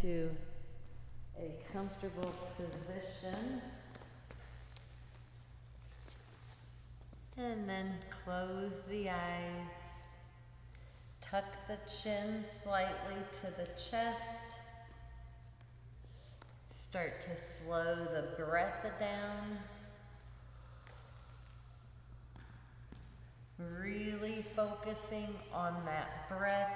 into a comfortable position. And then close the eyes. Tuck the chin slightly to the chest. Start to slow the breath down. Really focusing on that breath.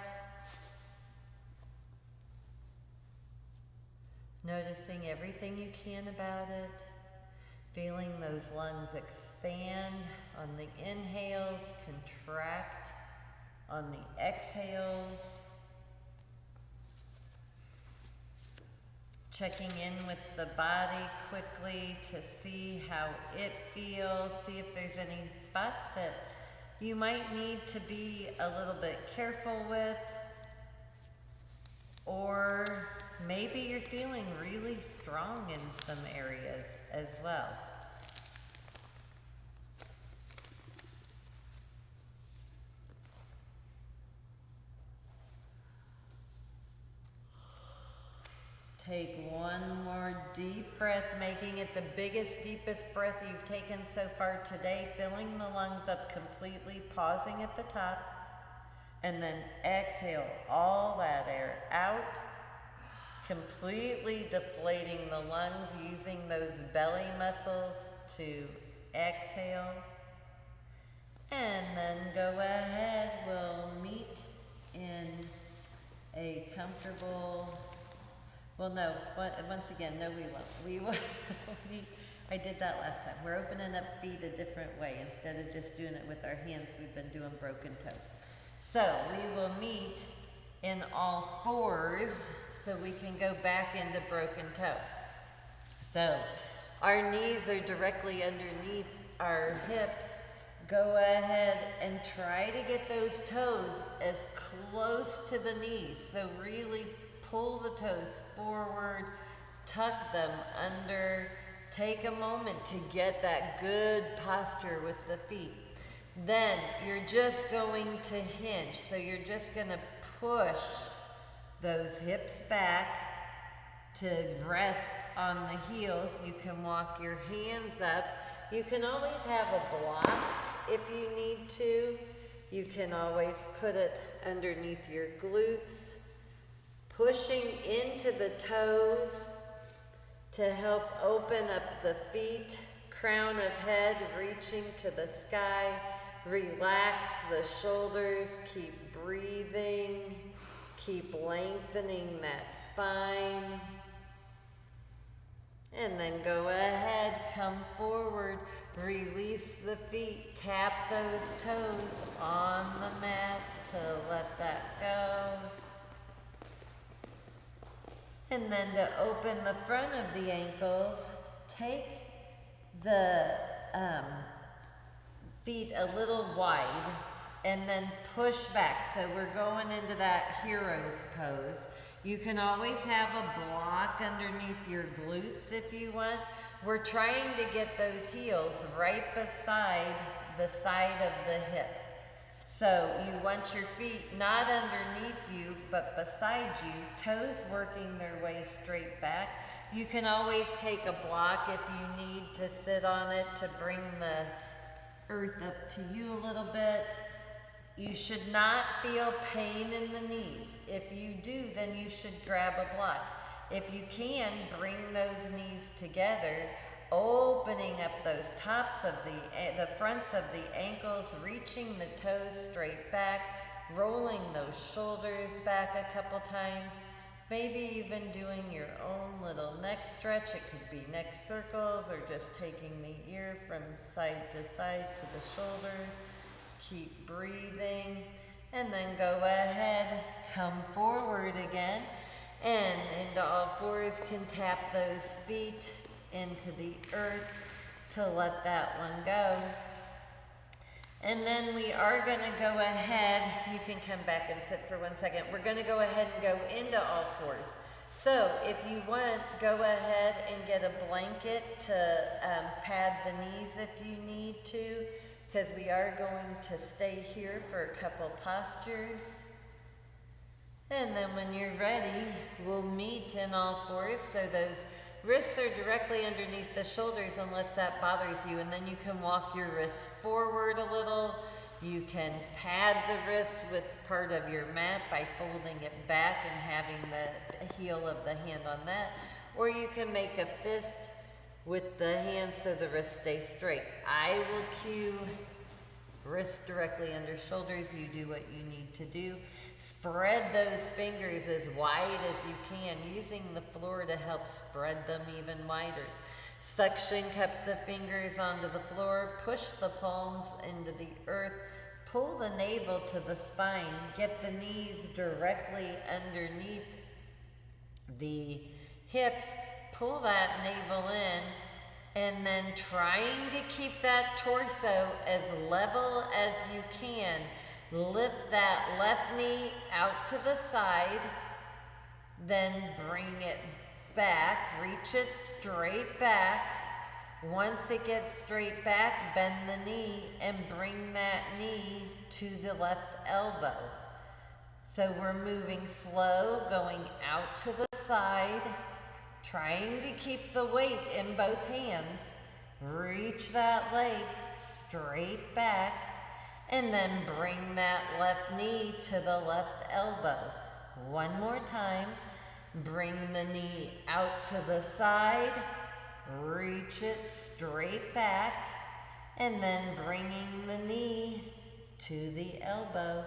Noticing everything you can about it. Feeling those lungs expand on the inhales, contract on the exhales. Checking in with the body quickly to see how it feels, see if there's any spots that you might need to be a little bit careful with, or maybe you're feeling really strong in some areas as well. Take one more deep breath, making it the biggest, deepest breath you've taken so far today, filling the lungs up completely, pausing at the top, and then exhale all that air out, completely deflating the lungs, using those belly muscles to exhale. And then go ahead, we'll meet in a comfortable, well, no, once again, no, we won't. We will meet. I did that last time. We're opening up feet a different way. Instead of just doing it with our hands, we've been doing broken toe. So we will meet in all fours so we can go back into broken toe. So our knees are directly underneath our hips. Go ahead and try to get those toes as close to the knees. So really pull the toes forward, tuck them under, take a moment to get that good posture with the feet. Then you're just going to hinge. So you're just going to push those hips back to rest on the heels. You can walk your hands up. You can always have a block if you need to. You can always put it underneath your glutes. Pushing into the toes to help open up the feet, crown of head reaching to the sky. Relax the shoulders, keep breathing, keep lengthening that spine. And then go ahead, come forward, release the feet, tap those toes on the mat to let that go. And then to open the front of the ankles, take the feet a little wide and then push back. So we're going into that hero's pose. You can always have a block underneath your glutes if you want. We're trying to get those heels right beside the side of the hip. So you want your feet not underneath you, but beside you, toes working their way straight back. You can always take a block if you need to sit on it to bring the earth up to you a little bit. You should not feel pain in the knees. If you do, then you should grab a block. If you can, bring those knees together, opening up those tops of the fronts of the ankles, reaching the toes straight back, rolling those shoulders back a couple times, maybe even doing your own little neck stretch. It could be neck circles or just taking the ear from side to side to the shoulders. Keep breathing, and then go ahead, come forward again, and into all fours, can tap those feet into the earth to let that one go. And then we are going to go ahead, you can come back and sit for 1 second. We're going to go ahead and go into all fours. So if you want, go ahead and get a blanket to pad the knees if you need to, because we are going to stay here for a couple postures. And then when you're ready, we'll meet in all fours. So those wrists are directly underneath the shoulders unless that bothers you. And then you can walk your wrists forward a little. You can pad the wrists with part of your mat by folding it back and having the heel of the hand on that. Or you can make a fist with the hand so the wrist stays straight. I will cue wrists directly under shoulders. You do what you need to do. Spread those fingers as wide as you can, using the floor to help spread them even wider. Suction cup the fingers onto the floor, push the palms into the earth, pull the navel to the spine, get the knees directly underneath the hips, pull that navel in, and then trying to keep that torso as level as you can. Lift that left knee out to the side, then bring it back, reach it straight back. Once it gets straight back, bend the knee and bring that knee to the left elbow. So we're moving slow, going out to the side, trying to keep the weight in both hands. Reach that leg straight back, and then bring that left knee to the left elbow. One more time. Bring the knee out to the side, reach it straight back, and then bringing the knee to the elbow.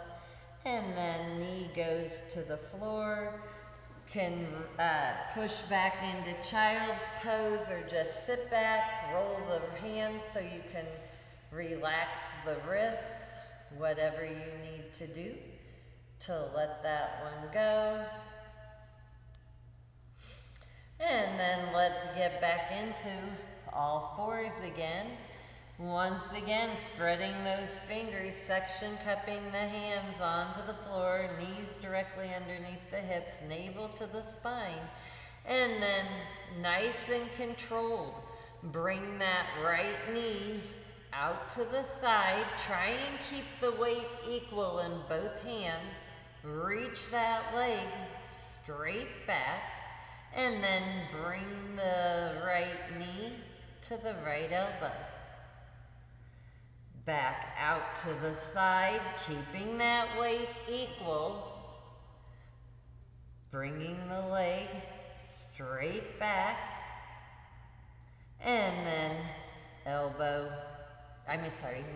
And then knee goes to the floor. Can push back into child's pose or just sit back, roll the hands so you can relax the wrists, whatever you need to do to let that one go. And then let's get back into all fours again. Once again, spreading those fingers, suction cupping the hands onto the floor, knees directly underneath the hips, navel to the spine. And then nice and controlled, bring that right knee out to the side. Try and keep the weight equal in both hands. Reach that leg straight back. And then bring the right knee to the right elbow. Back out to the side, keeping that weight equal. Bringing the leg straight back. And then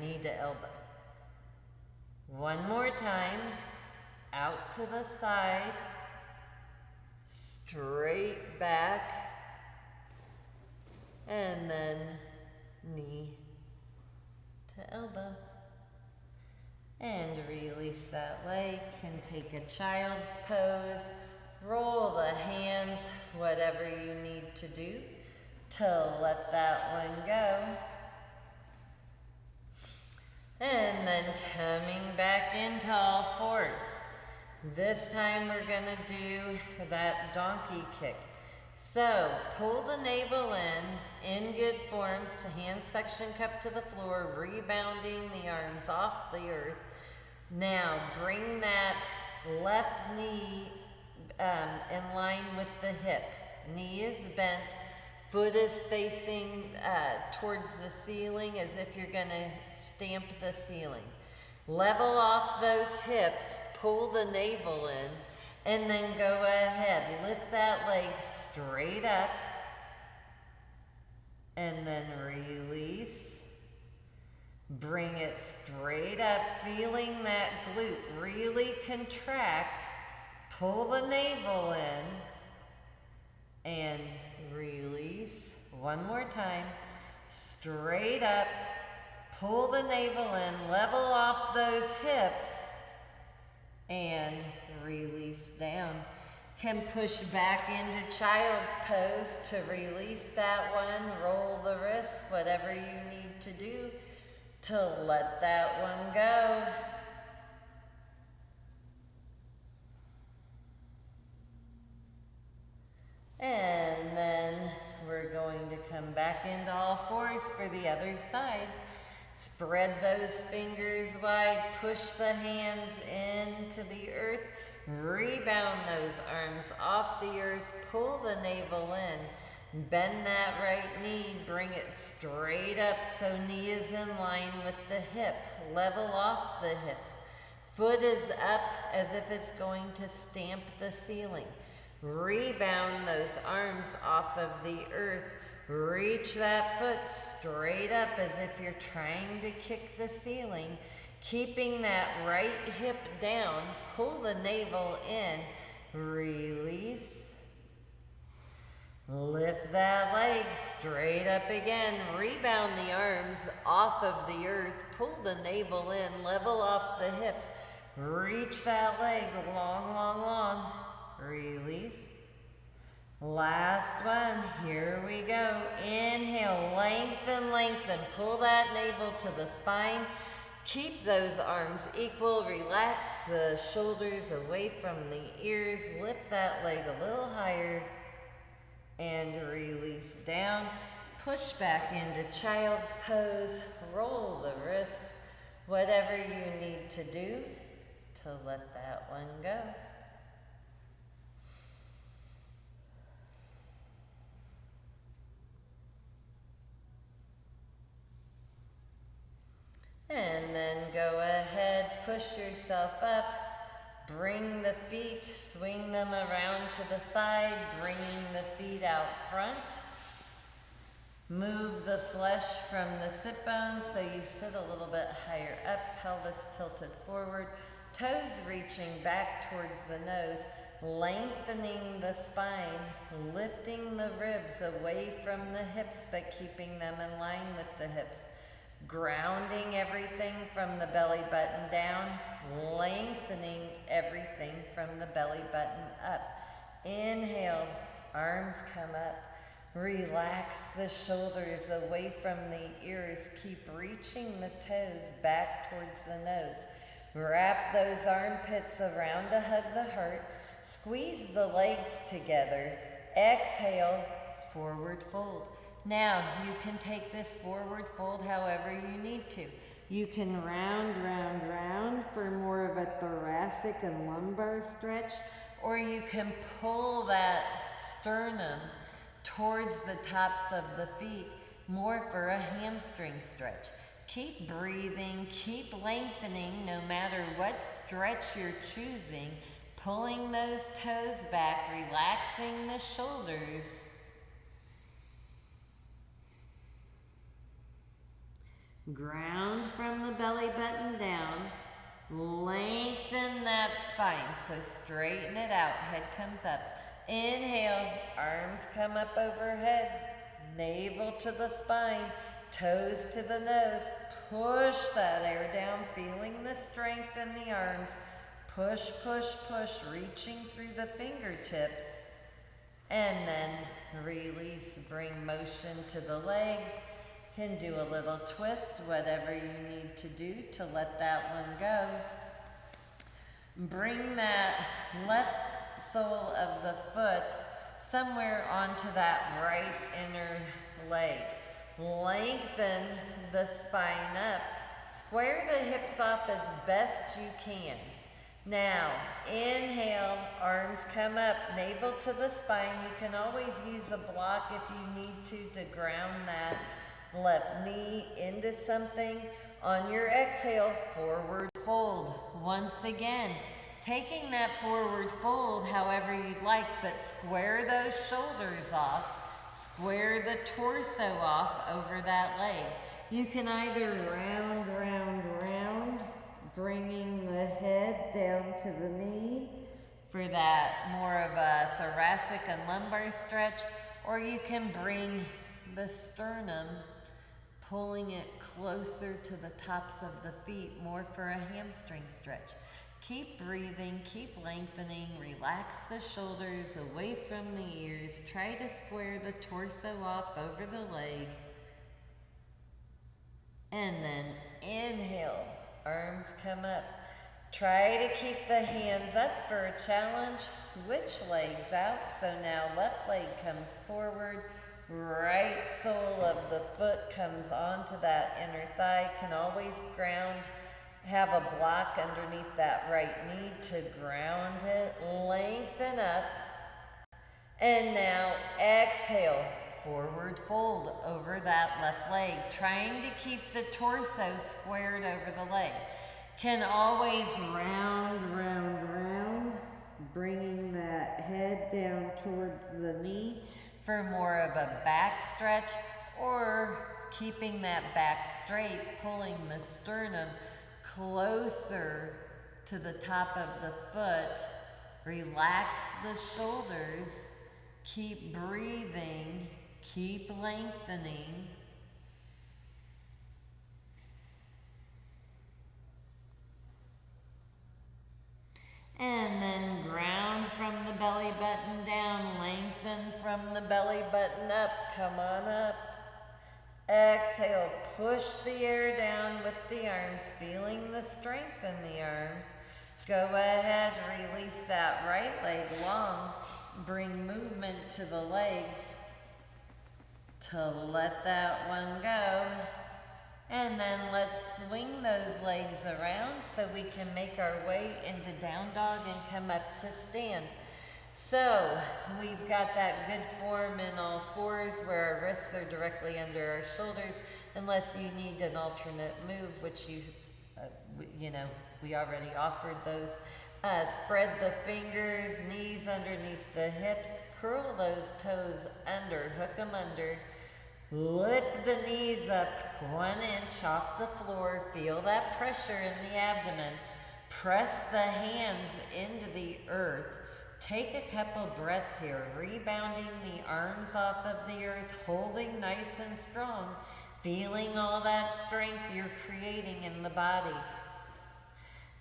knee to elbow. One more time, out to the side. Straight back, and then knee to elbow. And release that leg. Can take a child's pose. Roll the hands, whatever you need to do to let that one go. And then coming back into all fours. This time we're going to do that donkey kick. So pull the navel in good form, hands suction cup to the floor, rebounding the arms off the earth. Now bring that left knee in line with the hip. Knee is bent, foot is facing towards the ceiling as if you're going to stamp the ceiling. Level off those hips. Pull the navel in, and then go ahead. Lift that leg straight up, and then release. Bring it straight up, feeling that glute really contract. Pull the navel in, and release. One more time. Straight up, pull the navel in, level off those hips, and release down. Can push back into child's pose to release that one. Roll the wrists, whatever you need to do to let that one go. And then we're going to come back into all fours for the other side. Spread those fingers wide, push the hands into the earth, Rebound those arms off the earth, pull the navel in, bend that right knee, bring it straight up so knee is in line with the hip, level off the hips. Foot is up as if it's going to stamp the ceiling. Rebound those arms off of the earth. Reach that foot straight up as if you're trying to kick the ceiling. Keeping that right hip down, pull the navel in, release. Lift that leg straight up again. Rebound the arms off of the earth, pull the navel in, level off the hips. Reach that leg long, long, long. Release. Last one. Here we go. Inhale, lengthen, lengthen. Pull that navel to the spine. Keep those arms equal. Relax the shoulders away from the ears. Lift that leg a little higher. And release down. Push back into child's pose. Roll the wrists. Whatever you need to do to let that one go. And then go ahead, push yourself up, bring the feet, swing them around to the side, bringing the feet out front. Move the flesh from the sit bones so you sit a little bit higher up, pelvis tilted forward, toes reaching back towards the nose, lengthening the spine, lifting the ribs away from the hips but keeping them in line with the hips. Grounding everything from the belly button down, lengthening everything from the belly button up. Inhale, arms come up. Relax the shoulders away from the ears. Keep reaching the toes back towards the nose. Wrap those armpits around to hug the heart. Squeeze the legs together. Exhale, forward fold. Now, you can take this forward fold however you need to. You can round, round, round for more of a thoracic and lumbar stretch, or you can pull that sternum towards the tops of the feet, more for a hamstring stretch. Keep breathing, keep lengthening no matter what stretch you're choosing, pulling those toes back, relaxing the shoulders. Ground from the belly button down. Lengthen that spine, so straighten it out. Head comes up. Inhale, arms come up overhead. Navel to the spine, toes to the nose. Push that air down, feeling the strength in the arms. Push, push, push, reaching through the fingertips. And then release, bring motion to the legs. Can do a little twist, whatever you need to do to let that one go. Bring that left sole of the foot somewhere onto that right inner leg. Lengthen the spine up. Square the hips off as best you can. Now, inhale, arms come up, navel to the spine. You can always use a block if you need to ground that left knee into something. On your exhale, forward fold. Once again, taking that forward fold however you'd like, but square those shoulders off, square the torso off over that leg. You can either round, round, round, bringing the head down to the knee for that more of a thoracic and lumbar stretch, or you can bring the sternum, pulling it closer to the tops of the feet, more for a hamstring stretch. Keep breathing, keep lengthening, relax the shoulders away from the ears. Try to square the torso off over the leg. And then inhale, arms come up. Try to keep the hands up for a challenge. Switch legs out. So now left leg comes forward. Right sole of the foot comes onto that inner thigh. Can always ground have a block underneath that right knee to ground it. Lengthen up. And now exhale, forward fold over that left leg, trying to keep the torso squared over the leg. Can always round, round, round, bringing that head down towards the knee for more of a back stretch, or keeping that back straight, pulling the sternum closer to the top of the foot. Relax the shoulders. Keep breathing. Keep lengthening. And then ground from the belly button down. Lengthen from the belly button up. Come on up. Exhale, push the air down with the arms, feeling the strength in the arms. Go ahead, release that right leg long. Bring movement to the legs to let that one go. And then let's swing those legs around so we can make our way into down dog and come up to stand. So we've got that good form in all fours where our wrists are directly under our shoulders, unless you need an alternate move, which we already offered those. Spread the fingers, knees underneath the hips, curl those toes under, hook them under. Lift the knees up 1 inch off the floor. Feel that pressure in the abdomen. Press the hands into the earth. Take a couple breaths here, rebounding the arms off of the earth, holding nice and strong, feeling all that strength you're creating in the body.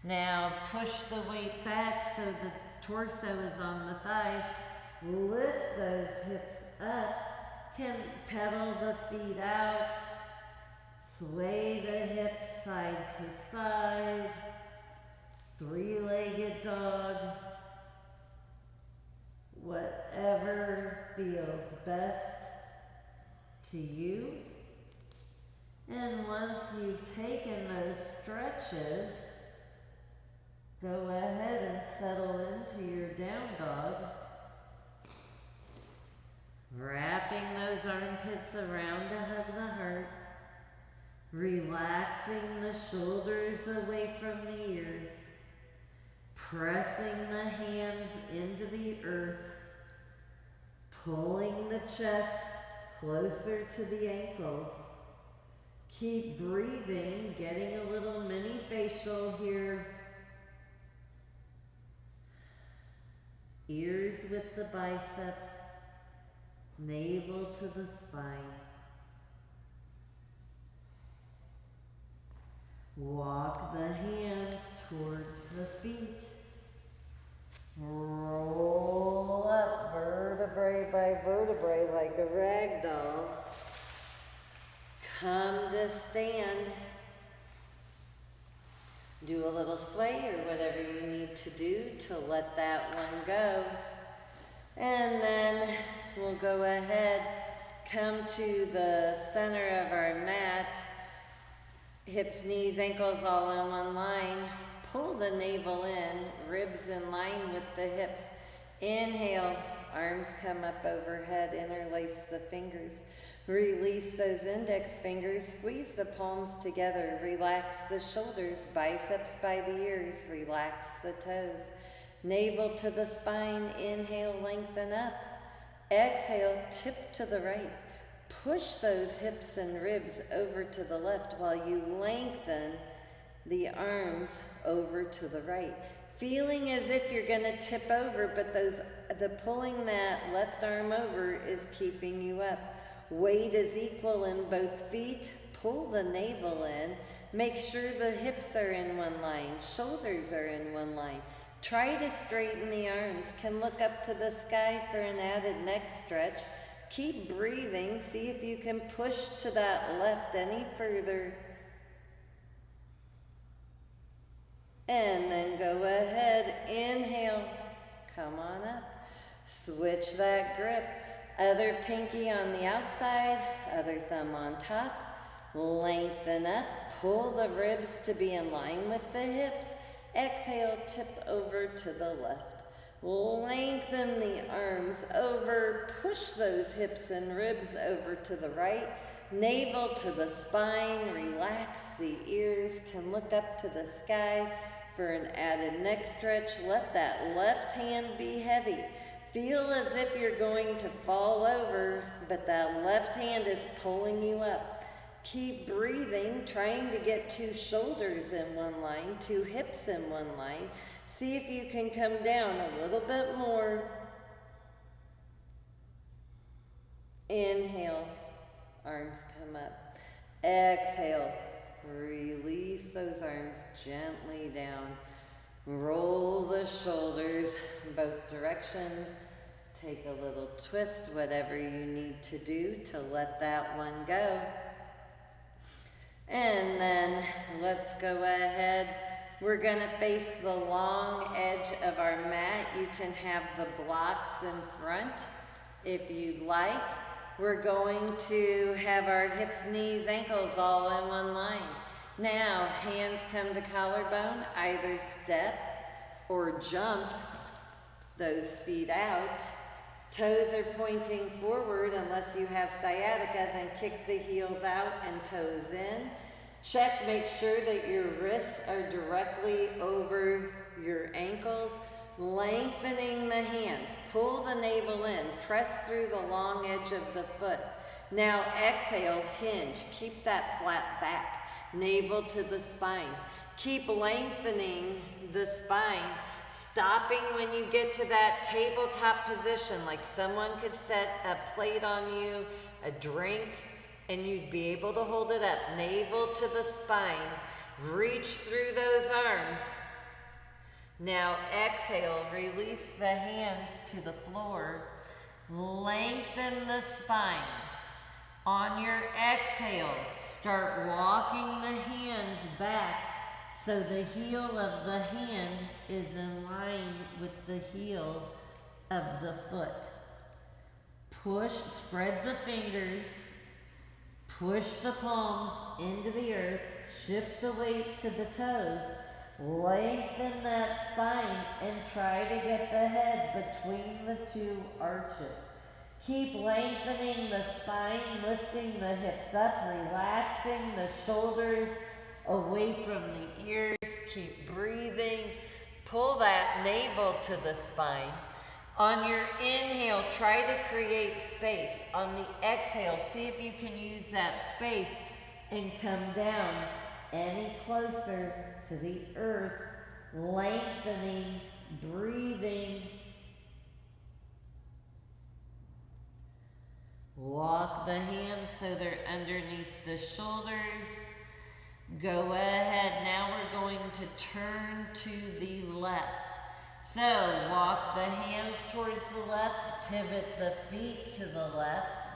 Now push the weight back so the torso is on the thighs. Lift those hips up. Can pedal the feet out. Sway the hips side to side. Three-legged dog. Whatever feels best to you. And once you've taken those stretches, go ahead and settle into your down dog. Wrapping those armpits around to hug the heart. Relaxing the shoulders away from the ears. Pressing the hands into the earth. Pulling the chest closer to the ankles. Keep breathing, getting a little mini facial here. Ears with the biceps. Navel to the spine. Walk the hands towards the feet. Roll up vertebrae by vertebrae like a rag doll. Come to stand. Do a little sway or whatever you need to do to let that one go. And then we'll go ahead, come to the center of our mat. Hips, knees, ankles all in one line. Pull the navel in, ribs in line with the hips. Inhale, arms come up overhead, interlace the fingers. Release those index fingers, squeeze the palms together. Relax the shoulders, biceps by the ears. Relax the toes. Navel to the spine, inhale, lengthen up. Exhale, tip to the right. Push those hips and ribs over to the left while you lengthen the arms over to the right. Feeling as if you're going to tip over, but the pulling that left arm over is keeping you up. Weight is equal in both feet. Pull the navel in. Make sure the hips are in one line. Shoulders are in one line. Try to straighten the arms. Can look up to the sky for an added neck stretch. Keep breathing. See if you can push to that left any further. And then go ahead. Inhale. Come on up. Switch that grip. Other pinky on the outside, other thumb on top. Lengthen up, pull the ribs to be in line with the hips. Exhale, tip over to the left. Lengthen the arms over, push those hips and ribs over to the right. Navel to the spine, relax the ears, can look up to the sky for an added neck stretch. Let that left hand be heavy. Feel as if you're going to fall over, but that left hand is pulling you up. Keep breathing, trying to get 2 shoulders in one line, 2 hips in one line. See if you can come down a little bit more. Inhale, arms come up. Exhale, release those arms gently down. Roll the shoulders both directions. Take a little twist, whatever you need to do to let that one go. And then let's go ahead. We're gonna face the long edge of our mat. You can have the blocks in front if you'd like. We're going to have our hips, knees, ankles all in one line. Now, hands come to collarbone, either step or jump those feet out. Toes are pointing forward. Unless you have sciatica, then kick the heels out and toes in. Check, make sure that your wrists are directly over your ankles. Lengthening the hands. Pull the navel in. Press through the long edge of the foot. Now exhale, hinge. Keep that flat back. Navel to the spine. Keep lengthening the spine. Stopping when you get to that tabletop position, like someone could set a plate on you, a drink, and you'd be able to hold it up. Navel to the spine. Reach through those arms. Now exhale, release the hands to the floor. Lengthen the spine. On your exhale, start walking the hands back so the heel of the hand is in line with the heel of the foot. Push, spread the fingers, push the palms into the earth, shift the weight to the toes, lengthen that spine and try to get the head between the 2 arches. Keep lengthening the spine, lifting the hips up, relaxing the shoulders away from the ears. Keep breathing. Pull that navel to the spine. On your inhale, try to create space. On the exhale, see if you can use that space and come down any closer to the earth, lengthening, breathing. Walk the hands so they're underneath the shoulders. Go ahead. Now we're going to turn to the left. So walk the hands towards the left, pivot the feet to the left.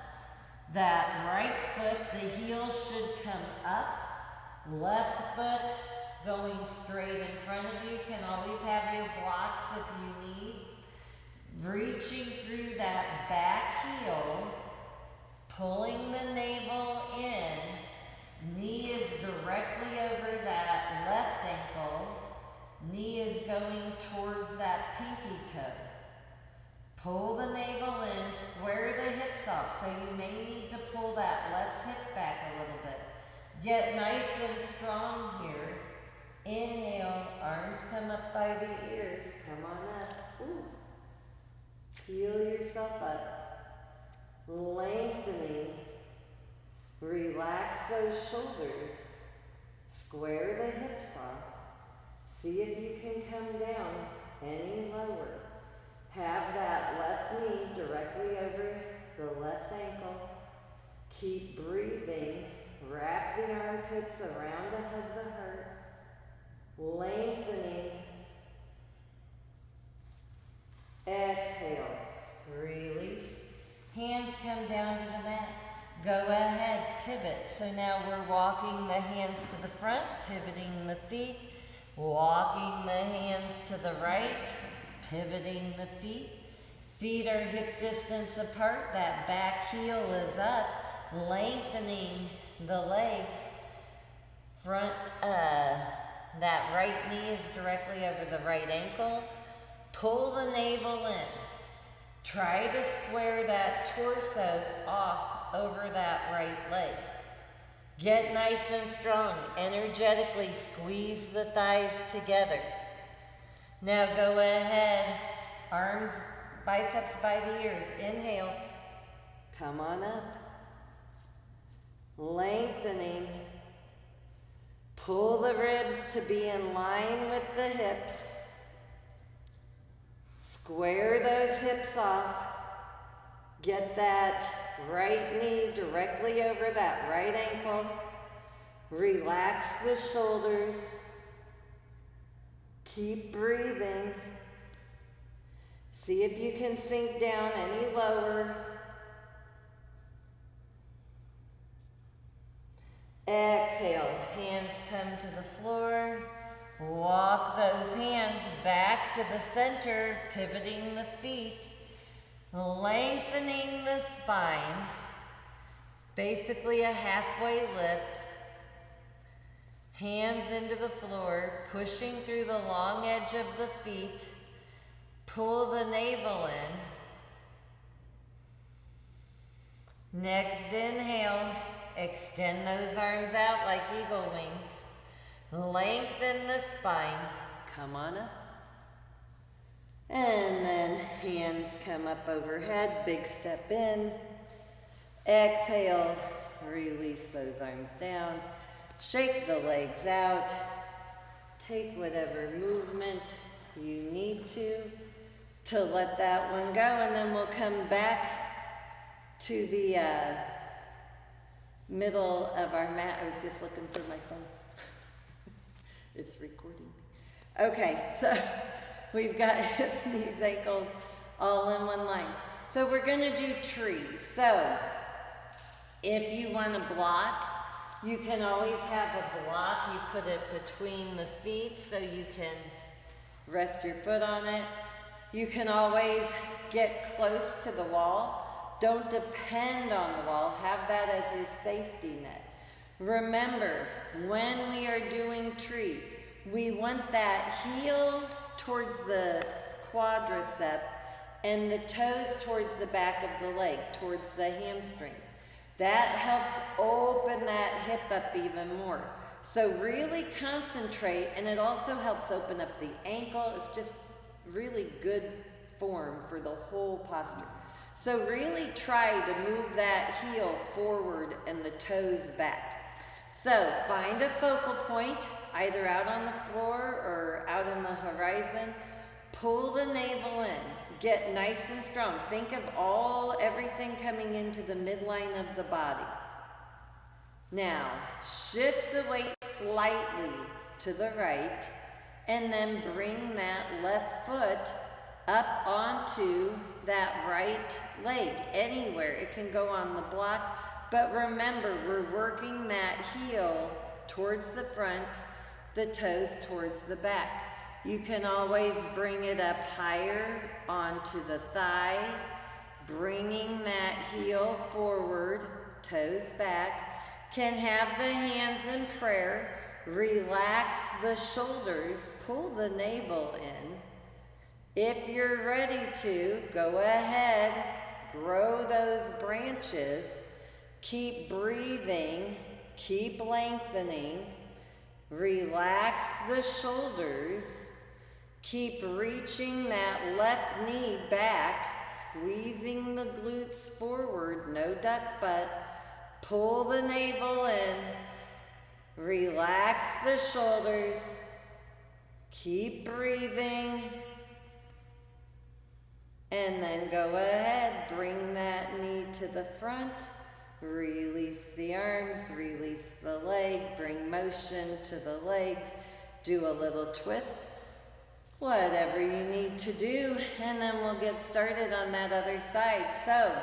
That right foot, the heel should come up. Left foot going straight in front of you. Can always have your blocks if you need. Reaching through that back heel, pulling the navel in. Knee is directly over that left ankle. Knee is going towards that pinky toe. Pull the navel in, square the hips off. So you may need to pull that left hip back a little bit. Get nice and strong here. Inhale, arms come up by the ears. Come on up. Ooh. Peel yourself up. Lengthening. Relax those shoulders. Square the hips off. See if you can come down any lower. Have that left knee directly over the left ankle. Keep breathing. Wrap the armpits around to hug the heart. Lengthening. Exhale. Release. Hands come down to the mat. Go ahead, pivot. So now we're walking the hands to the front, pivoting the feet, walking the hands to the right, pivoting the feet. Feet are hip distance apart. That back heel is up, lengthening the legs. Front, that right knee is directly over the right ankle. Pull the navel in. Try to square that torso off over that right leg. Get nice and strong. Energetically squeeze the thighs together. Now go ahead. Arms, biceps by the ears. Inhale. Come on up. Lengthening. Pull the ribs to be in line with the hips. Square those hips off. Get that right knee directly over that right ankle. Relax the shoulders. Keep breathing. See if you can sink down any lower. Exhale, hands come to the floor. Walk those hands back to the center, pivoting the feet, lengthening the spine, basically a halfway lift. Hands into the floor, pushing through the long edge of the feet. Pull the navel in. Next inhale, extend those arms out like eagle wings. Lengthen the spine. Come on up. And then hands come up overhead. Big step in. Exhale. Release those arms down. Shake the legs out. Take whatever movement you need to let that one go. And then we'll come back to the middle of our mat. I was just looking for my phone. It's recording. Okay, so we've got hips, knees, ankles, all in one line. So we're gonna do trees. So if you want to block, you can always have a block. You put it between the feet so you can rest your foot on it. You can always get close to the wall. Don't depend on the wall. Have that as your safety net. Remember, when we are doing tree, we want that heel towards the quadricep and the toes towards the back of the leg, towards the hamstrings. That helps open that hip up even more. So really concentrate, and it also helps open up the ankle. It's just really good form for the whole posture. So really try to move that heel forward and the toes back. So find a focal point, either out on the floor or out in the horizon. Pull the navel in. Get nice and strong. Think of everything coming into the midline of the body. Now, shift the weight slightly to the right, and then bring that left foot up onto that right leg, anywhere. It can go on the block, but remember, we're working that heel towards the front, the toes towards the back. You can always bring it up higher onto the thigh, bringing that heel forward, toes back. Can have the hands in prayer. Relax the shoulders, pull the navel in. If you're ready to, go ahead, grow those branches. Keep breathing, keep lengthening. Relax the shoulders. Keep reaching that left knee back, squeezing the glutes forward, no duck butt. Pull the navel in. Relax the shoulders. Keep breathing. And then go ahead, bring that knee to the front. Release the arms, release the leg, bring motion to the legs. Do a little twist. Whatever you need to do, and then we'll get started on that other side. So,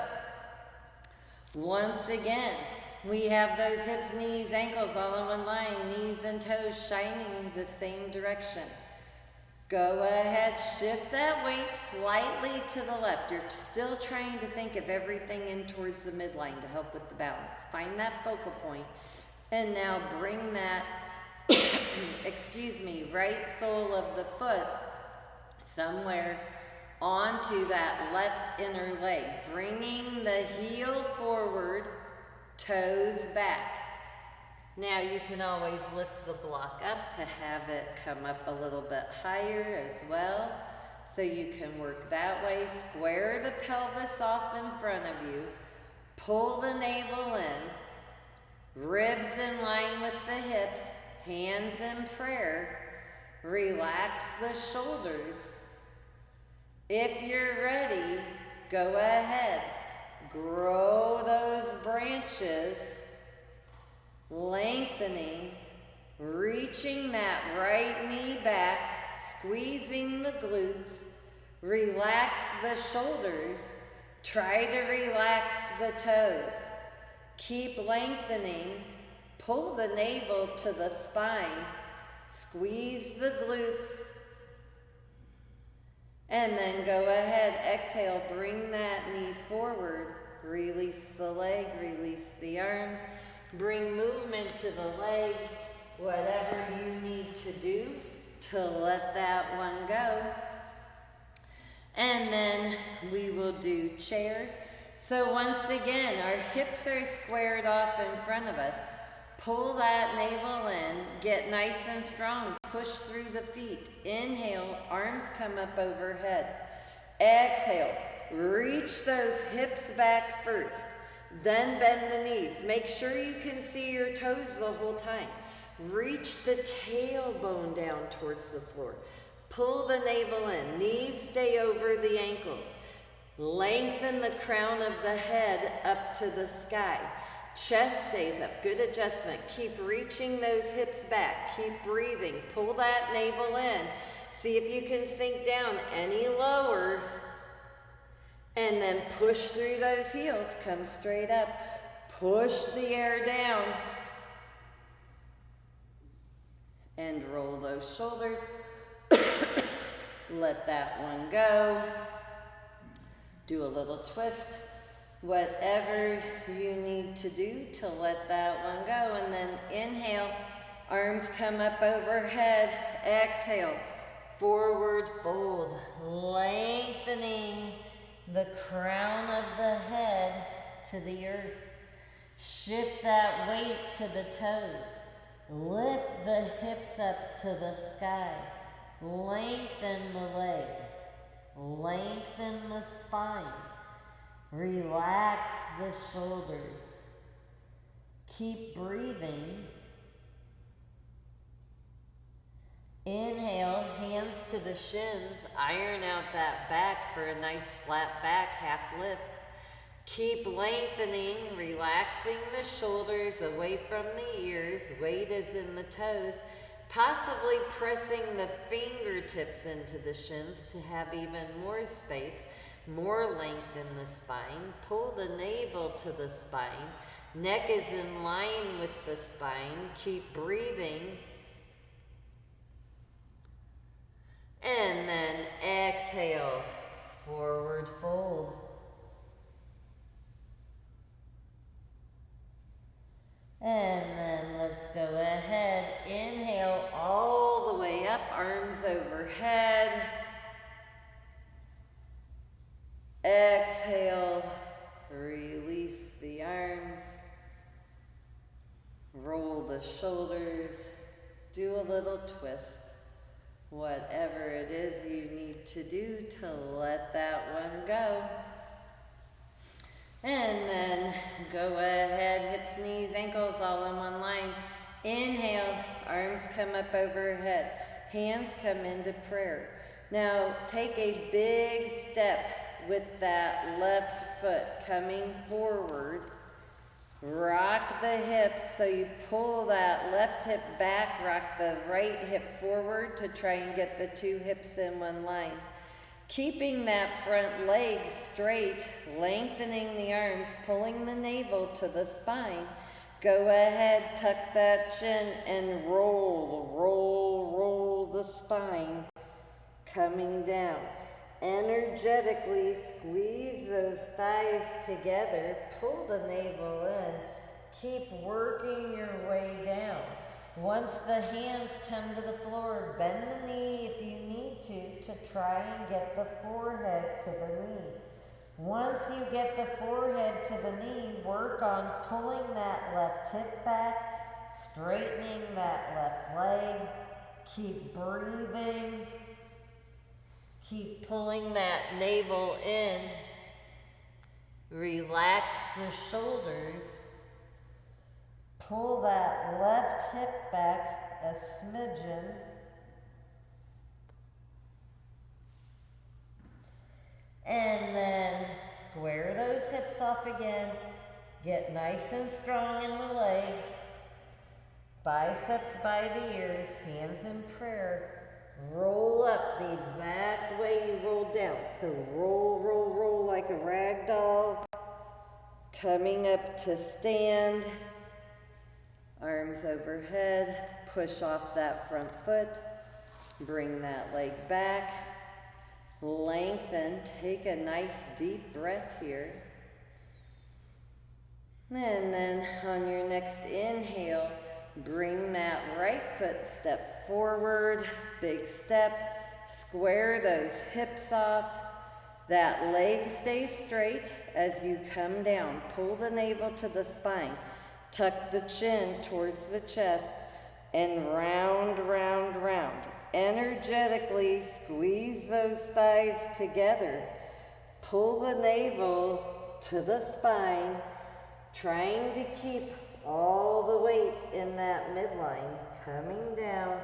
once again, we have those hips, knees, ankles all in one line, knees and toes shining the same direction. Go ahead, shift that weight slightly to the left. You're still trying to think of everything in towards the midline to help with the balance. Find that focal point, and now bring that, right sole of the foot somewhere onto that left inner leg, bringing the heel forward, toes back. Now you can always lift the block up to have it come up a little bit higher as well. So you can work that way. Square the pelvis off in front of you. Pull the navel in. Ribs in line with the hips. Hands in prayer. Relax the shoulders. If you're ready, go ahead. Grow those branches. Lengthening, reaching that right knee back, squeezing the glutes, relax the shoulders, try to relax the toes. Keep lengthening, pull the navel to the spine, squeeze the glutes, and then go ahead, exhale, bring that knee forward, release the leg, release the arms. Bring movement to the legs, whatever you need to do to let that one go. And then we will do chair. So once again, our hips are squared off in front of us. Pull that navel in, get nice and strong, push through the feet. Inhale, arms come up overhead. Exhale, reach those hips back first. Then bend the knees. Make sure you can see your toes the whole time. Reach the tailbone down towards the floor. Pull the navel in. Knees stay over the ankles. Lengthen the crown of the head up to the sky. Chest stays up. Good adjustment. Keep reaching those hips back. Keep breathing. Pull that navel in. See if you can sink down any lower. And then push through those heels, come straight up, push the air down, and roll those shoulders. Let that one go. Do a little twist, whatever you need to do to let that one go. And then inhale, arms come up overhead, exhale, forward fold, lengthening the crown of the head to the earth. Shift that weight to the toes. Lift the hips up to the sky. Lengthen the legs. Lengthen the spine. Relax the shoulders. Keep breathing. Inhale, hands to the shins, iron out that back for a nice flat back, half lift. Keep lengthening, relaxing the shoulders away from the ears, weight is in the toes, possibly pressing the fingertips into the shins to have even more space, more length in the spine. Pull the navel to the spine, neck is in line with the spine, keep breathing. And then exhale, forward fold. And then let's go ahead, inhale all the way up, arms overhead. Exhale, release the arms. Roll the shoulders, do a little twist. Whatever it is you need to do to let that one go. And then go ahead, hips, knees, ankles all in one line. Inhale, arms come up overhead. Hands come into prayer. Now take a big step with that left foot coming forward. Rock the hips so you pull that left hip back, rock the right hip forward to try and get the two hips in one line. Keeping that front leg straight, lengthening the arms, pulling the navel to the spine. Go ahead, tuck that chin and roll the spine. coming down. Energetically squeeze those thighs together, pull the navel in, keep working your way down. Once the hands come to the floor, bend the knee if you need to try and get the forehead to the knee. Once you get the forehead to the knee, work on pulling that left hip back, straightening that left leg, keep breathing. Keep pulling that navel in. Relax the shoulders. Pull that left hip back a smidgen. And then square those hips off again. Get nice and strong in the legs. Biceps by the ears, hands in prayer. Roll up the exact way you rolled down. So roll, roll, roll like a rag doll. Coming up to stand. Arms overhead. Push off that front foot. Bring that leg back. Lengthen. Take a nice deep breath here. And then on your next inhale, bring that right foot step forward, big step, square those hips off, that leg stays straight as you come down, pull the navel to the spine, tuck the chin towards the chest, and round, round, round. Energetically squeeze those thighs together, pull the navel to the spine, trying to keep all the weight in that midline, coming down.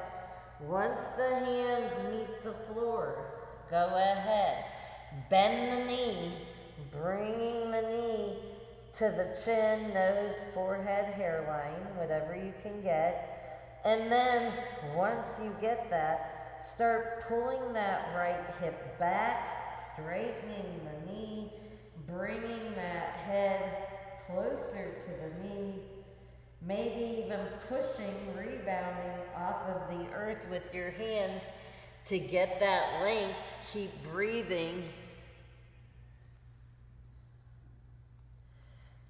Once the hands meet the floor, go ahead, bend the knee, bringing the knee to the chin, nose, forehead, hairline, whatever you can get. And then once you get that, start pulling that right hip back, straightening the knee, bringing that head closer to the knee, maybe even pushing, rebounding off of the earth with your hands to get that length. Keep breathing.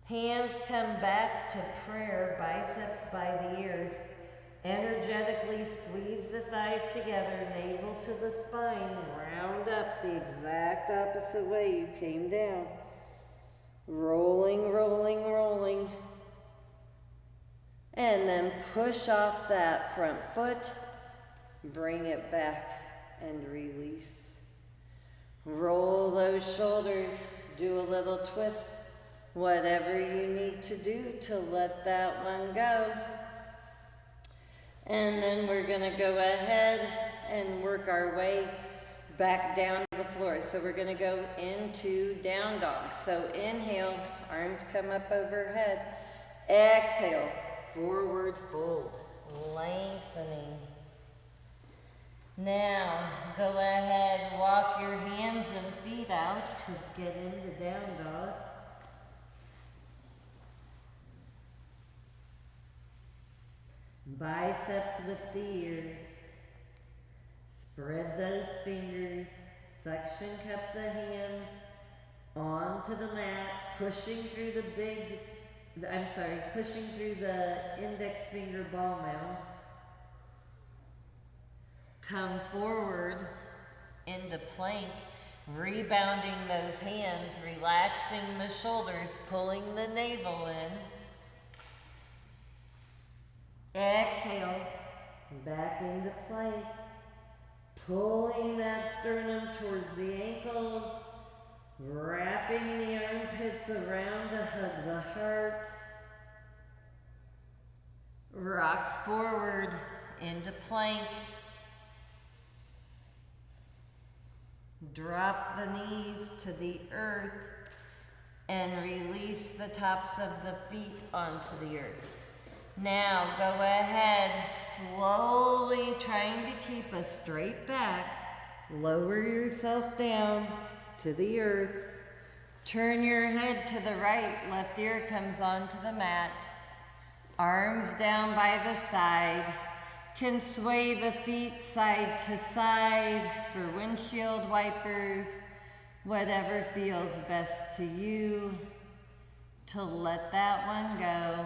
Hands come back to prayer, biceps by the ears. Energetically squeeze the thighs together, navel to the spine, round up the exact opposite way you came down. Rolling, rolling, rolling. And then push off that front foot, bring it back and release. Roll those shoulders, do a little twist, whatever you need to do to let that one go. And then we're going to go ahead and work our way back down to the floor. So we're going to go into down dog. So inhale, arms come up overhead. Exhale, forward fold, lengthening. Now, go ahead, walk your hands and feet out to get into down dog. Biceps with the ears. Spread those fingers. Suction cup the hands onto the mat, pushing through the pushing through the index finger ball mound. Come forward into plank, rebounding those hands, relaxing the shoulders, pulling the navel in. Exhale, back into plank, pulling that sternum towards the ankles, wrapping the armpits around to hug the heart. Rock forward into plank. Drop the knees to the earth and release the tops of the feet onto the earth. Now go ahead, slowly trying to keep a straight back, lower yourself down to the earth. Turn your head to the right, left ear comes onto the mat. Arms down by the side. Can sway the feet side to side for windshield wipers, whatever feels best to you, to let that one go.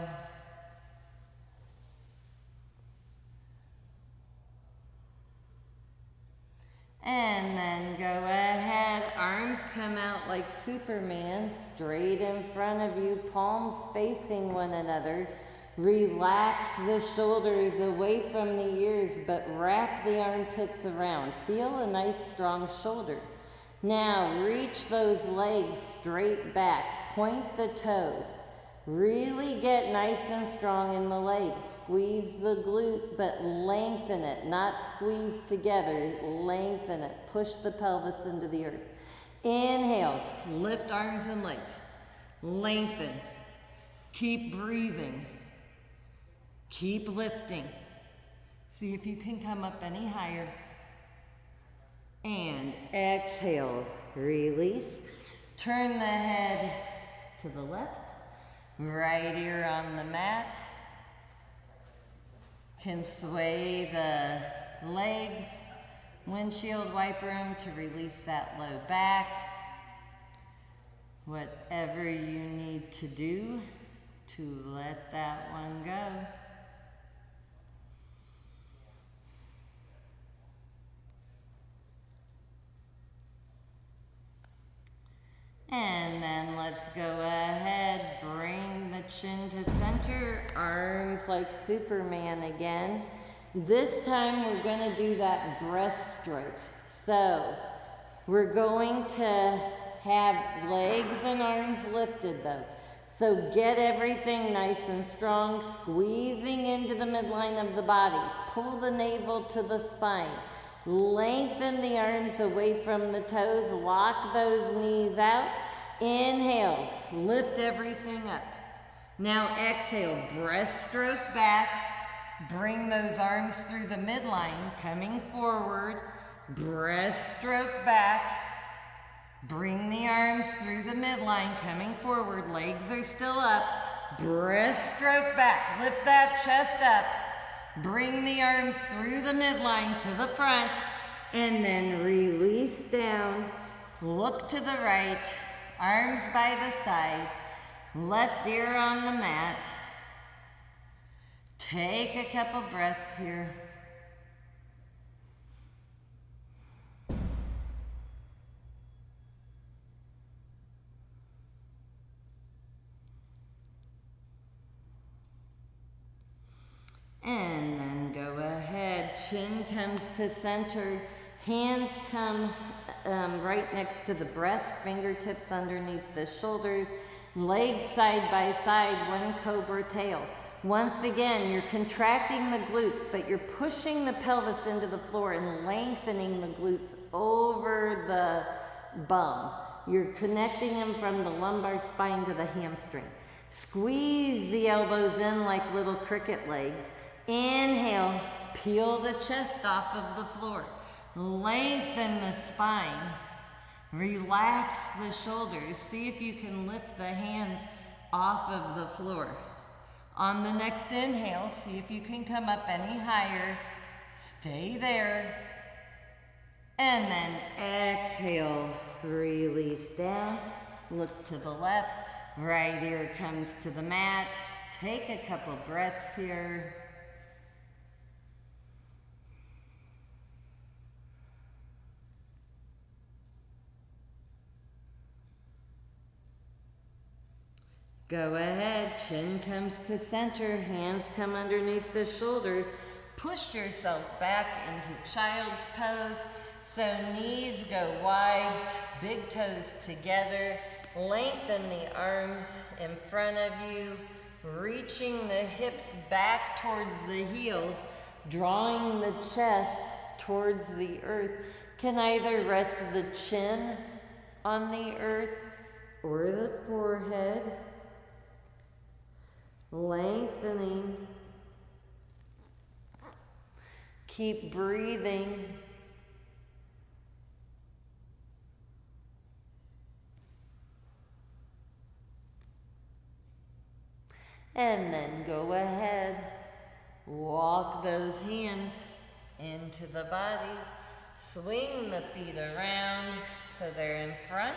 And then go ahead, arms come out like Superman, straight in front of you, palms facing one another. Relax the shoulders away from the ears, but wrap the armpits around. Feel a nice strong shoulder. Now reach those legs straight back, point the toes. Really get nice and strong in the legs. Squeeze the glute, but lengthen it, not squeeze together. Lengthen it. Push the pelvis into the earth. Inhale, lift arms and legs. Lengthen. Keep breathing. Keep lifting. See if you can come up any higher. And exhale, release. Turn the head to the left. Right ear on the mat. Can sway the legs. Windshield wiper them to release that low back. Whatever you need to do to let that one go. And then let's go ahead, bring the chin to center, arms like Superman again. This time we're gonna do that breaststroke. So we're going to have legs and arms lifted though. So get everything nice and strong, squeezing into the midline of the body. Pull the navel to the spine. Lengthen the arms away from the toes. Lock those knees out. Inhale. Lift everything up. Now exhale. Breaststroke back. Bring those arms through the midline. Coming forward. Breaststroke back. Bring the arms through the midline. Coming forward. Legs are still up. Breaststroke back. Lift that chest up. Bring the arms through the midline to the front, and then release down. Look to the right, arms by the side, left ear on the mat. Take a couple breaths here. And then go ahead, chin comes to center, hands come right next to the breast, fingertips underneath the shoulders, legs side by side, one cobra tail. Once again, you're contracting the glutes, but you're pushing the pelvis into the floor and lengthening the glutes over the bum. You're connecting them from the lumbar spine to the hamstring. Squeeze the elbows in like little cricket legs. Inhale, peel the chest off of the floor. Lengthen the spine. Relax the shoulders. See if you can lift the hands off of the floor. On the next inhale, see if you can come up any higher. Stay there. And then exhale, release down. Look to the left. Right ear comes to the mat. Take a couple breaths here. Go ahead, chin comes to center, hands come underneath the shoulders. Push yourself back into child's pose. So knees go wide, big toes together. Lengthen the arms in front of you, reaching the hips back towards the heels, drawing the chest towards the earth. Can either rest the chin on the earth or the forehead. Lengthening. Keep breathing. And then go ahead. Walk those hands into the body. Swing the feet around so they're in front.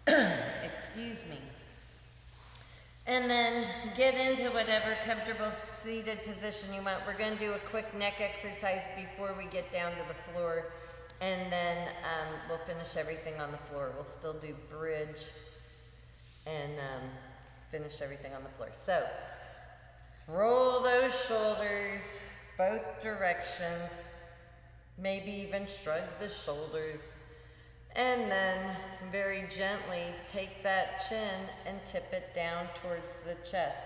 Excuse me. And then get into whatever comfortable seated position you want. We're going to do a quick neck exercise before we get down to the floor. And then we'll finish everything on the floor. We'll still do bridge and finish everything on the floor. So, roll those shoulders both directions. Maybe even shrug the shoulders. And then very gently take that chin and tip it down towards the chest.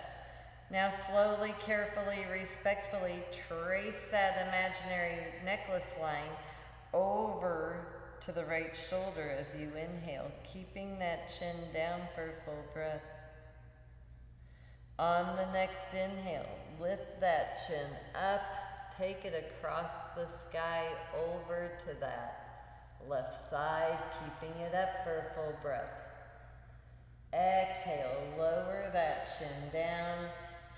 Now slowly, carefully, respectfully trace that imaginary necklace line over to the right shoulder as you inhale, keeping that chin down for a full breath. On the next inhale, lift that chin up, take it across the sky over to that left side, keeping it up for a full breath. Exhale, lower that chin down.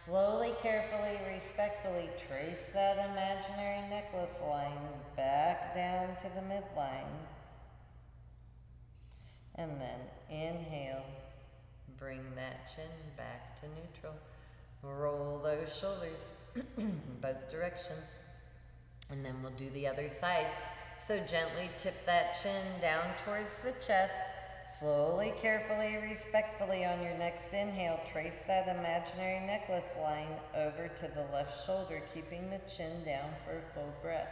Slowly, carefully, respectfully trace that imaginary necklace line back down to the midline. And then inhale, bring that chin back to neutral. Roll those shoulders both directions. And then we'll do the other side. So gently tip that chin down towards the chest. Slowly, carefully, respectfully on your next inhale, trace that imaginary necklace line over to the left shoulder, keeping the chin down for a full breath.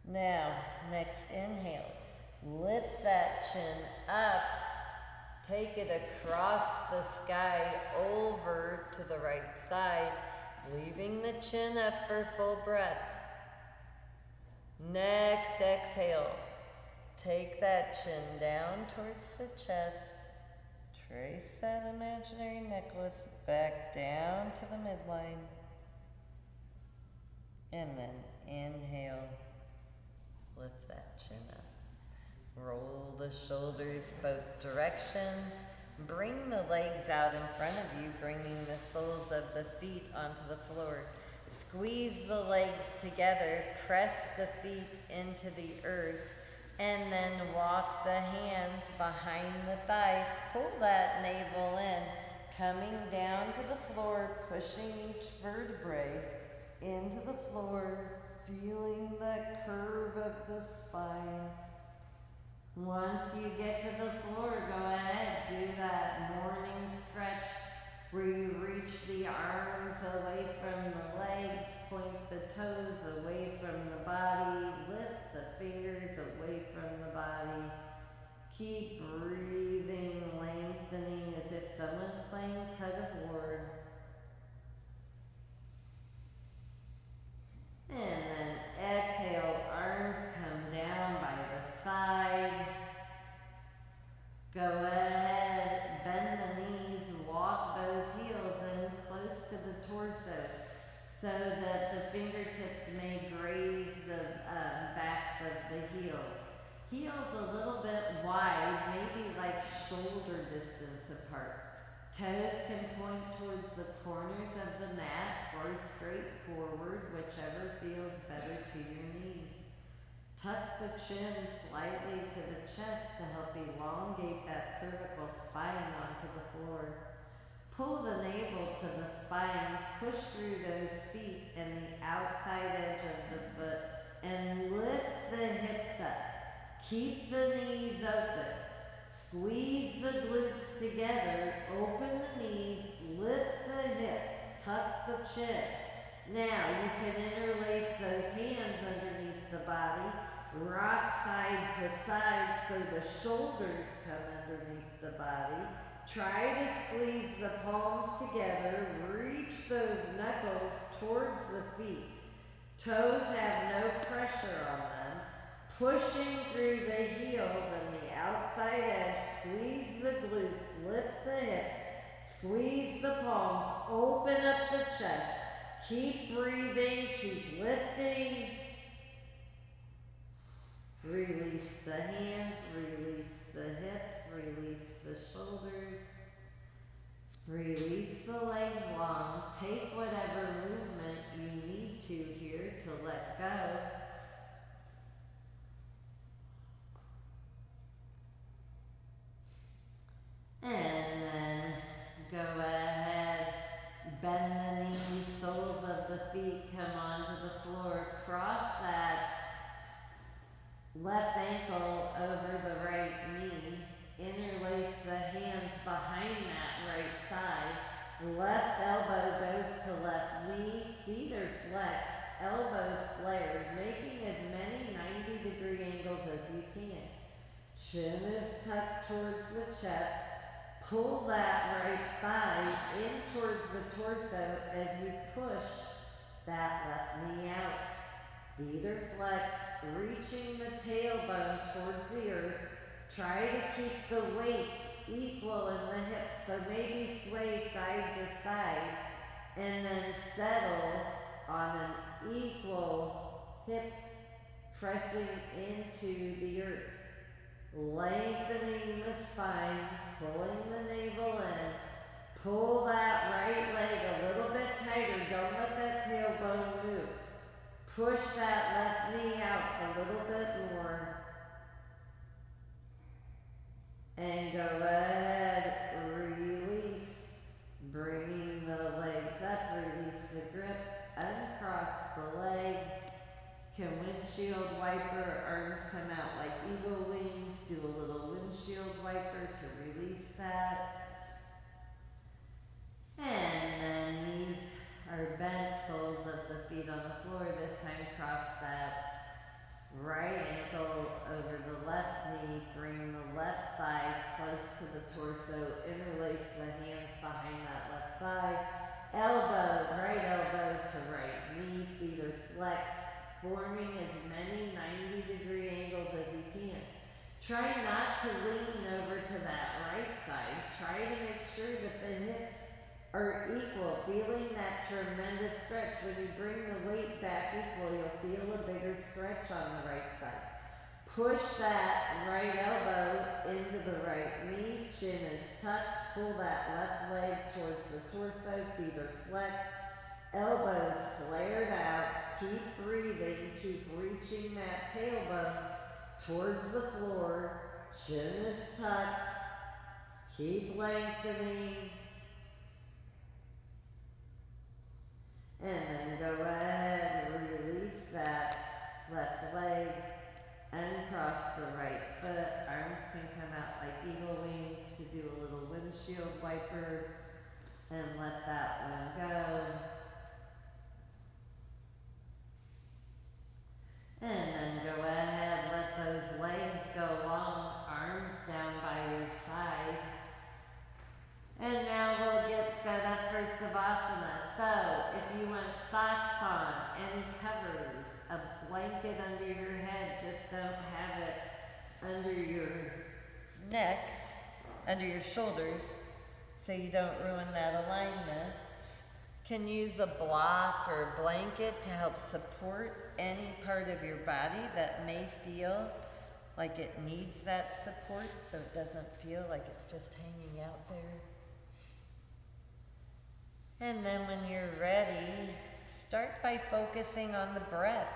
Now, next inhale, lift that chin up, take it across the sky over to the right side, leaving the chin up for full breath. Next exhale, take that chin down towards the chest, trace that imaginary necklace back down to the midline, and then inhale, lift that chin up. Roll the shoulders both directions, bring the legs out in front of you, bringing the soles of the feet onto the floor. Squeeze the legs together, press the feet into the earth, and then walk the hands behind the thighs. Pull that navel in, coming down to the floor, pushing each vertebrae into the floor, feeling the curve of the spine. Once you get to the floor, go ahead, do that morning stretch where you reach the arms away from the legs, point the toes away from the body, lift the fingers away from the body. Keep breathing, lengthening as if someone's playing tug of war. And then exhale, arms come down by the side. Go ahead, bend the knees, walk those heels in close to the torso so that the fingertips may graze the backs of the heels. Heels a little bit wide, maybe like shoulder distance apart. Toes can point towards the corners of the mat or straight forward, whichever feels better to your knees. Tuck the chin slightly to the chest to help elongate that cervical spine onto the floor. Pull the navel to the spine, push through those feet and the outside edge of the foot, and lift the hips up. Keep the knees open. Squeeze the glutes together, open the knees, lift the hips, tuck the chin. Now you can interlace those hands underneath the body, rock side to side so the shoulders come underneath the body. Try to squeeze the palms together, reach those knuckles towards the feet. Toes have no pressure on them. Pushing through the heels and the outside edge, squeeze the glutes, lift the hips, squeeze the palms, open up the chest. Keep breathing, keep lifting. Release the hands, release the hips, release the shoulders. Chin is tucked towards the chest. Pull that right thigh in towards the torso as you push that left knee out. Feet are flexed, reaching the tailbone towards the earth. Try to keep the weight equal in the hips, so maybe sway side to side and then settle on an equal hip pressing into the earth. Lengthening the spine, pulling the navel in. Pull that right leg a little bit tighter. Don't let that tailbone move. Push that left knee out a little bit more. And go ahead, release. Bringing the legs up, release the grip, uncross the leg. Can windshield wiper, arms come out like eagle wings. Do a little windshield wiper to release that. And then knees are bent, soles of the feet on the floor. This time cross that right ankle over the left knee. Bring the left thigh close to the torso. Interlace the hands behind that left thigh. Right elbow to right knee. Feet are flexed, forming as many 90-degree angles as you can. Try not to lean over to that right side. Try to make sure that the hips are equal, feeling that tremendous stretch. When you bring the weight back equal, you'll feel a bigger stretch on the right side. Push that right elbow into the right knee. Chin is tucked. Pull that left leg towards the torso. Feet are flexed. Elbows flared out. Keep breathing. Keep reaching that tailbone towards the floor. Chin is tucked. Keep lengthening. And then go ahead and release that left leg. Uncross the right foot. Arms can come out like eagle wings to do a little windshield wiper. And let that one go. And then go ahead, let those legs go long, arms down by your side. And now we'll get set up for Savasana. So, if you want socks on, any covers, a blanket under your head, just don't have it under your neck, under your shoulders, so you don't ruin that alignment. Can use a block or a blanket to help support any part of your body that may feel like it needs that support, so it doesn't feel like it's just hanging out there. And then when you're ready, start by focusing on the breath.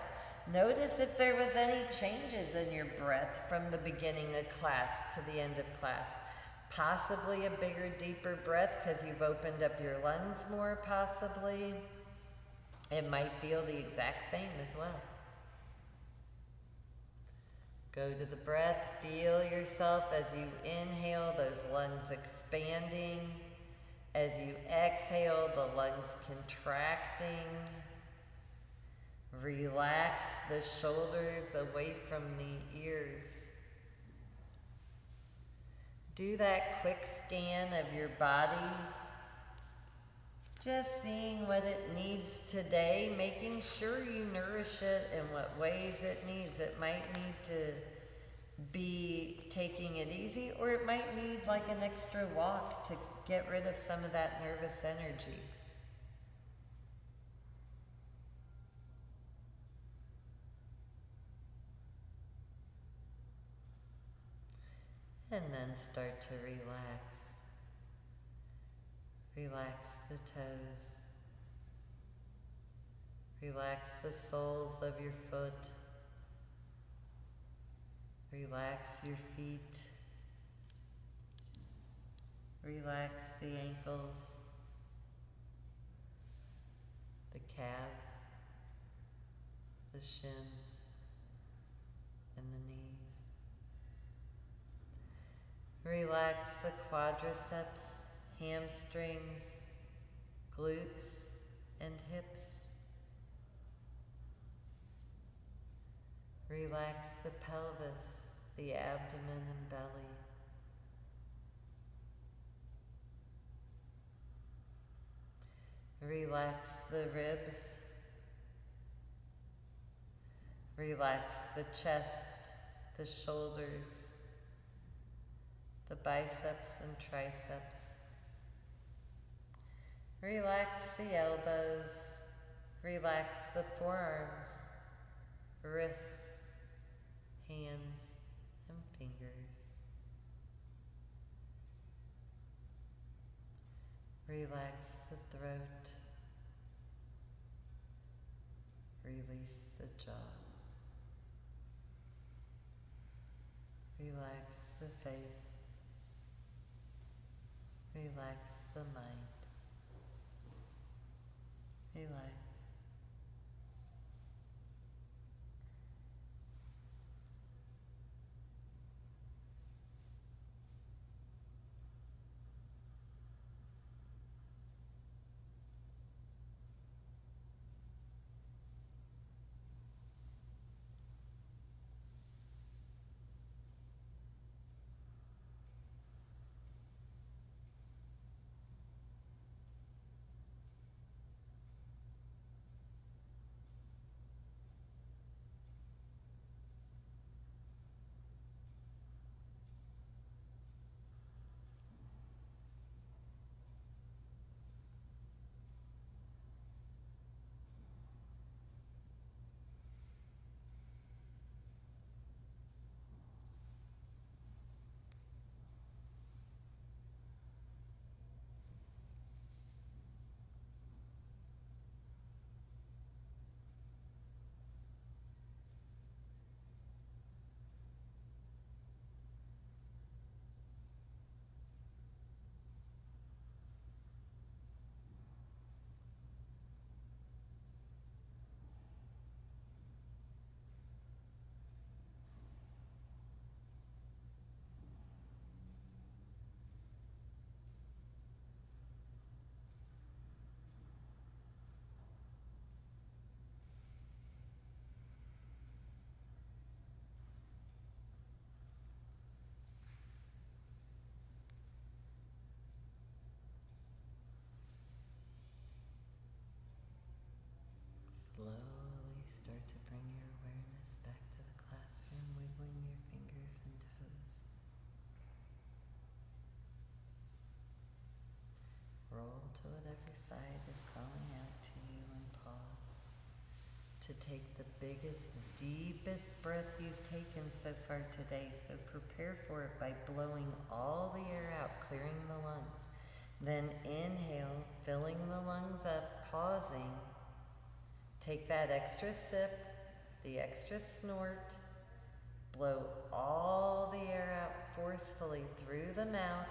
Notice if there was any changes in your breath from the beginning of class to the end of class. Possibly a bigger, deeper breath because you've opened up your lungs more, possibly. It might feel the exact same as well. Go to the breath, feel yourself as you inhale, those lungs expanding. As you exhale, the lungs contracting. Relax the shoulders away from the ears. Do that quick scan of your body, just seeing what it needs today, making sure you nourish it in what ways it needs. It might need to be taking it easy, or it might need like an extra walk to get rid of some of that nervous energy. And then start to relax. Relax the toes. Relax the soles of your foot. Relax your feet. Relax the ankles, the calves, the shins, and the knees. Relax the quadriceps, hamstrings, glutes, and hips. Relax the pelvis, the abdomen and belly. Relax the ribs. Relax the chest, the shoulders, the biceps and triceps. Relax the elbows. Relax the forearms, wrists, hands, and fingers. Relax the throat. Release the jaw. Relax the face. Relax the mind. Relax. Slowly start to bring your awareness back to the classroom, wiggling your fingers and toes. Roll to whatever side is calling out to you and pause to take the biggest, deepest breath you've taken so far today. So prepare for it by blowing all the air out, clearing the lungs. Then inhale, filling the lungs up, pausing. Take that extra sip, the extra snort, blow all the air out forcefully through the mouth,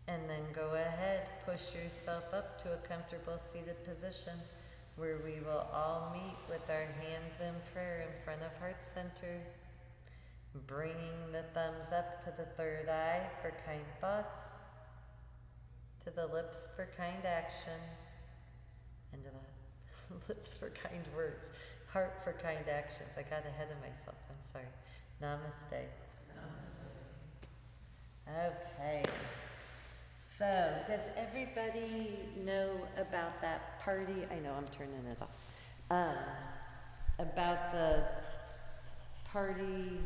and then go ahead, push yourself up to a comfortable seated position where we will all meet with our hands in prayer in front of Heart Center, bringing the thumbs up to the third eye for kind thoughts, to the lips for kind actions, and to the lips for kind words, heart for kind actions. I got ahead of myself, I'm sorry. Namaste. Namaste. Okay. So, does everybody know about that party? I know I'm turning it off. About the party